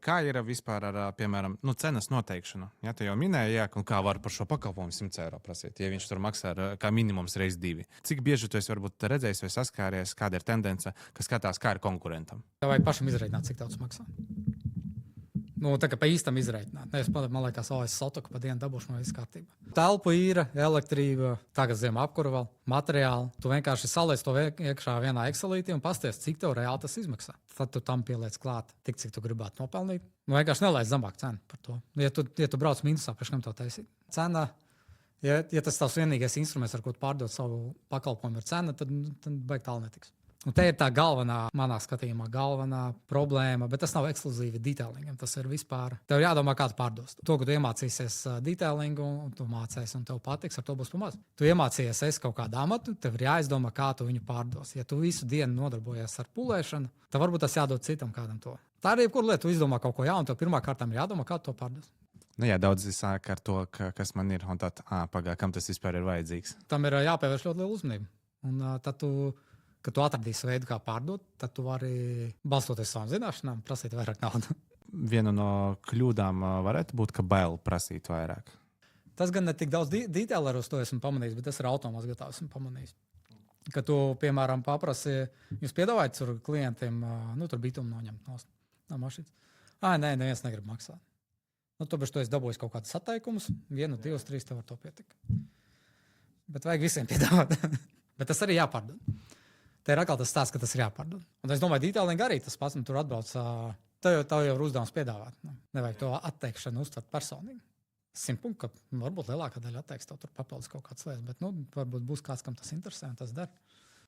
Kā ir vispār ar, piemēram, cenas noteikšanu? Ja, tu jau minēji, jā, un kā var par šo pakalpojumu 100 eiro prasīt, ja viņš tur maksā kā minimums reiz 2. Cik bieži tu esi varbūt redzējis vai saskāries, kāda ir tendence, kas skatās, kā ir konkurentam? Tev vajag pašam izreikināt, cik daudz maksā. Nu, tā kā pa īstam izreikināt. Man liekas, es sotoku pa dienu dabūšu no viss kārtībā. Telpu īra, elektrība, tagad ziemā apkura vēl, materiāli. Tu vienkārši saliec to iekšā vienā Excelītī un pasties, cik tev reāli tas izmaksā. Tad tu tam pieliec klāt, tik cik tu gribētu nopelnīt. Nu, vienkārši nelaid zemāk cenu par to. Ja tu brauc minusā, pēc kam to taisīt? Cena, ja tas tavs vienīgais instruments, ar ko pārdot savu pakalpojumu, ir cena, tad baigi tālu netiks. Un te ir tā manā skatījumā, galvenā problēma, bet tas nav ekskluzīvi detailingam. Tas ir vispār. Tev jādomā, kā tu pārdos. To, ka tu iemācīsies detailingu, un tu mācīsies, un tev patiks, ar to būs pamaz. Tu iemācījies kaut kādu amatu, tev ir jāizdomā, kā tu viņu pārdos. Ja tu visu dienu nodarbojies ar pulēšanu, tad varbūt tas jādod citam kādam to. Tā ir jebkura lieta, tu izdomā kaut ko jaunu, tev pirmā kārtā ir jādomā, kā tu to pārdos. Nu, jā, daudz sāk ar to, kas man ir, un tad, kam tas vispār ir vajadzīgs. Tam ir jāpievērš ļoti liela uzmanība. Un tad kad tu atradīsi veidu, kā pārdot, tad tu vari, balstoties savām zināšanām, prasīt vairāk naudas. Viena no kļūdām varētu būt, ka bail prasīt vairāk. Tas gan ne tik daudz detaileros to esmu pamanījis, bet tas ir automātiski esmu pamanījis. Kad tu, piemēram, paprasi, jūs piedāvājat klientiem, tur bitumu noņemt no mašīnas. Nē, neviens negrib maksāt. Tāpēc tu esi dabūjis kaut kādus atteikumus, 1, 2, 3, tev ar to pietiek. Bet vajag visiem piedāvāt. Bet tas arī jāpārdod. Te ir atkal tas stāsts, ka tas ir jāpārdod. Un es domāju, detailing arī tas pats, tur atbrauc, tev jau ir uzdevums piedāvāt. Nevajag to atteikšanu uztvert personīgi. 100 punktu, ka varbūt lielākā daļa atteiks tev tur papildus kaut kādas lietas, bet varbūt būs kāds, kam tas interesē un tas dara.